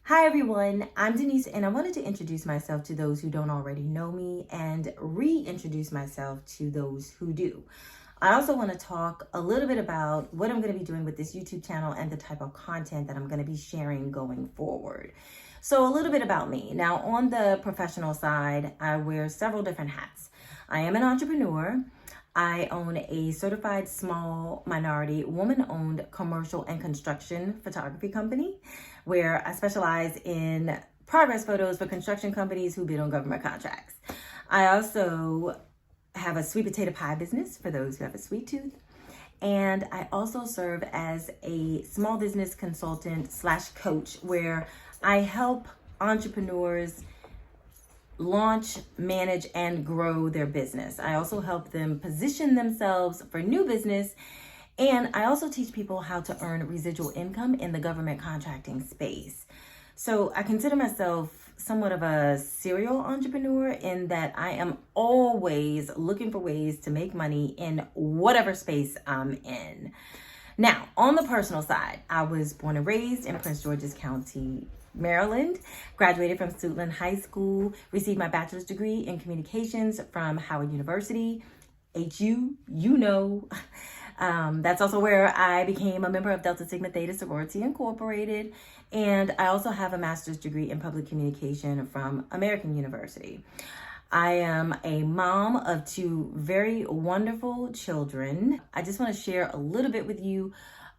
Hi everyone, I'm Denise and I wanted to introduce myself to those who don't already know me and reintroduce myself to those who do. I also want to talk a little bit about what I'm going to be doing with this YouTube channel and the type of content that I'm going to be sharing going forward. So a little bit about me. Now on the professional side, I wear several different hats. I am an entrepreneur. I own a certified small minority woman-owned commercial and construction photography company where I specialize in progress photos for construction companies who bid on government contracts. I also have a sweet potato pie business for those who have a sweet tooth. And I also serve as a small business consultant / coach where I help entrepreneurs launch, manage, and grow their business. I also help them position themselves for new business. And I also teach people how to earn residual income in the government contracting space. So I consider myself somewhat of a serial entrepreneur in that I am always looking for ways to make money in whatever space I'm in. Now, on the personal side, I was born and raised in Prince George's County, Maryland, graduated from Suitland High School, received my bachelor's degree in communications from Howard University, HU, you know. That's also where I became a member of Delta Sigma Theta Sorority Incorporated. And I also have a master's degree in public communication from American University. I am a mom of two very wonderful children. I just want to share a little bit with you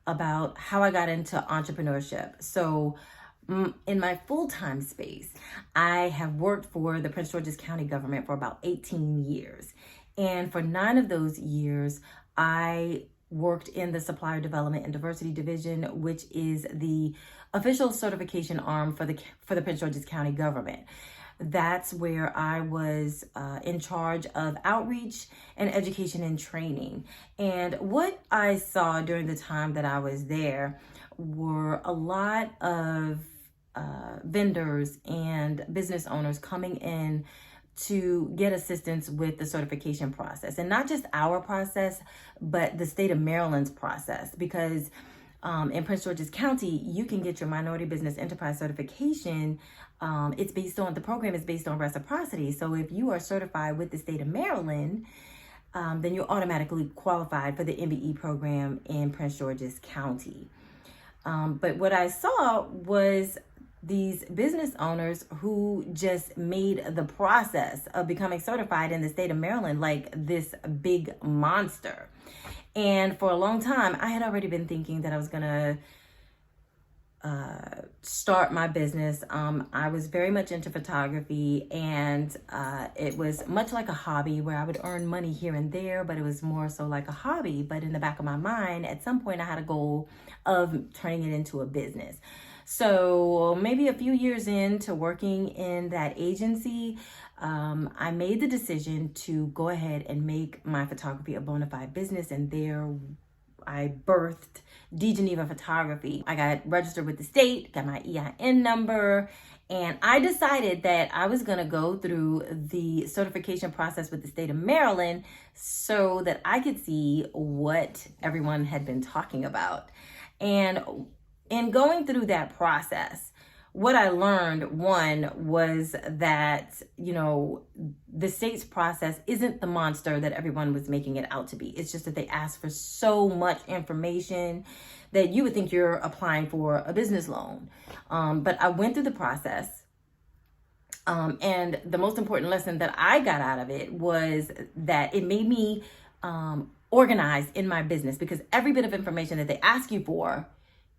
about how I got into entrepreneurship. So in my full-time space, I have worked for the Prince George's County government for about 18 years. And for 9 of those years, I worked in the Supplier Development and Diversity Division, which is the official certification arm for the Prince George's County government. That's where I was in charge of outreach and education and training. And what I saw during the time that I was there were a lot of vendors and business owners coming in to get assistance with the certification process. And not just our process, but the state of Maryland's process. Because in Prince George's County, you can get your minority business enterprise certification. The program is based on reciprocity. So if you are certified with the state of Maryland, then you're automatically qualified for the MBE program in Prince George's County. But what I saw was these business owners who just made the process of becoming certified in the state of Maryland like this big monster. And for a long time, I had already been thinking that I was gonna start my business. I was very much into photography, and it was much like a hobby where I would earn money here and there, but it was more so like a hobby. But in the back of my mind, at some point I had a goal of turning it into a business. So maybe a few years into working in that agency, I made the decision to go ahead and make my photography a bona fide business, and there I birthed D Geneva Photography. I got registered with the state, got my EIN number, and I decided that I was gonna go through the certification process with the state of Maryland so that I could see what everyone had been talking about. And in going through that process, what I learned, one, was that, the state's process isn't the monster that everyone was making it out to be. It's just that they ask for so much information that you would think you're applying for a business loan. But I went through the process. And the most important lesson that I got out of it was that it made me organized in my business, because every bit of information that they ask you for,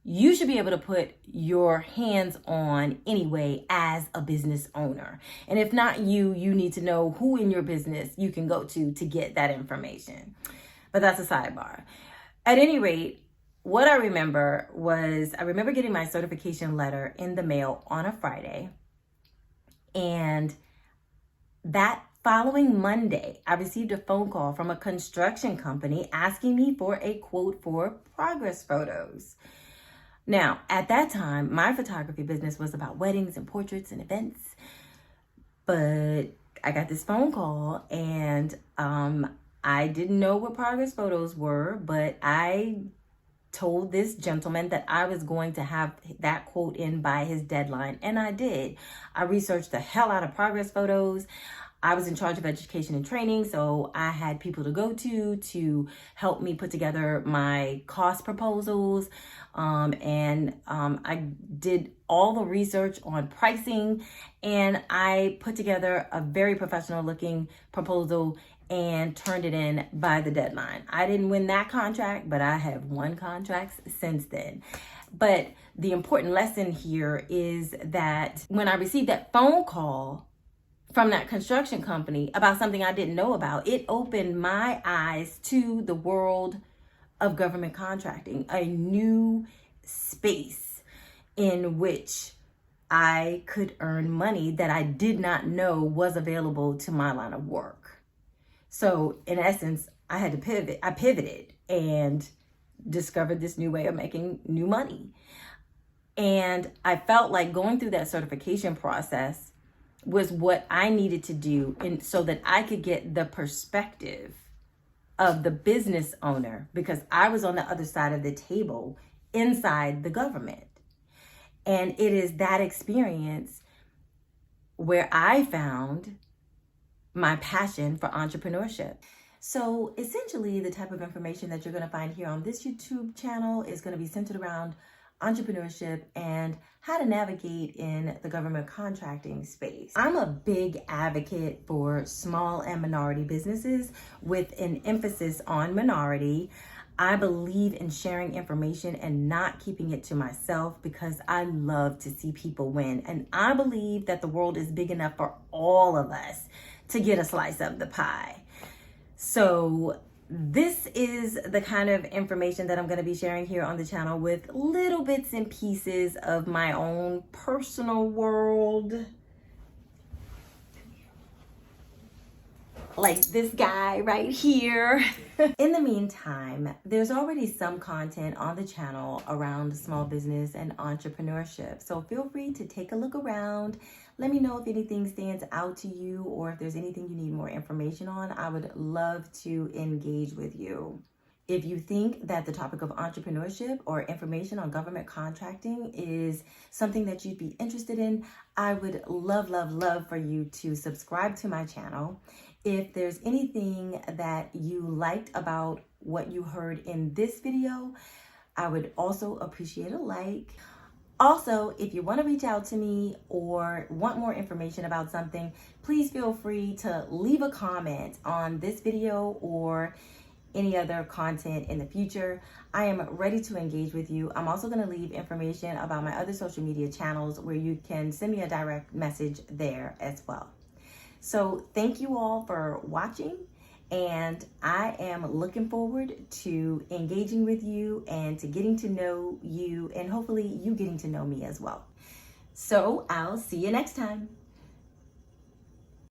you should be able to put your hands on anyway as a business owner. And if not you need to know who in your business you can go to get that information. But that's a sidebar. At any rate, what I remember getting my certification letter in the mail on a Friday. And that following Monday, I received a phone call from a construction company asking me for a quote for progress photos. Now, at that time, my photography business was about weddings and portraits and events. But I got this phone call, and I didn't know what progress photos were, but I told this gentleman that I was going to have that quote in by his deadline, and I did. I researched the hell out of progress photos. I was in charge of education and training, so I had people to go to help me put together my cost proposals. I did all the research on pricing, and I put together a very professional looking proposal and turned it in by the deadline. I didn't win that contract, but I have won contracts since then. But the important lesson here is that when I received that phone call from that construction company about something I didn't know about, it opened my eyes to the world of government contracting, a new space in which I could earn money that I did not know was available to my line of work. So in essence, I had to pivot. I pivoted and discovered this new way of making new money. And I felt like going through that certification process was what I needed to do, and so that I could get the perspective of the business owner, because I was on the other side of the table inside the government. And it is that experience where I found my passion for entrepreneurship. So essentially, the type of information that you're going to find here on this YouTube channel is going to be centered around entrepreneurship and how to navigate in the government contracting space. I'm a big advocate for small and minority businesses with an emphasis on minority. I believe in sharing information and not keeping it to myself, because I love to see people win. And I believe that the world is big enough for all of us to get a slice of the pie. So this is the kind of information that I'm going to be sharing here on the channel, with little bits and pieces of my own personal world. Like this guy right here. In the meantime, there's already some content on the channel around small business and entrepreneurship. So feel free to take a look around. Let me know if anything stands out to you, or if there's anything you need more information on. I would love to engage with you. If you think that the topic of entrepreneurship or information on government contracting is something that you'd be interested in, I would love for you to subscribe to my channel. If there's anything that you liked about what you heard in this video, I would also appreciate a like. Also, if you want to reach out to me or want more information about something, please feel free to leave a comment on this video or any other content in the future. I am ready to engage with you. I'm also going to leave information about my other social media channels where you can send me a direct message there as well. So thank you all for watching, and I am looking forward to engaging with you and to getting to know you, and hopefully you getting to know me as well. So I'll see you next time.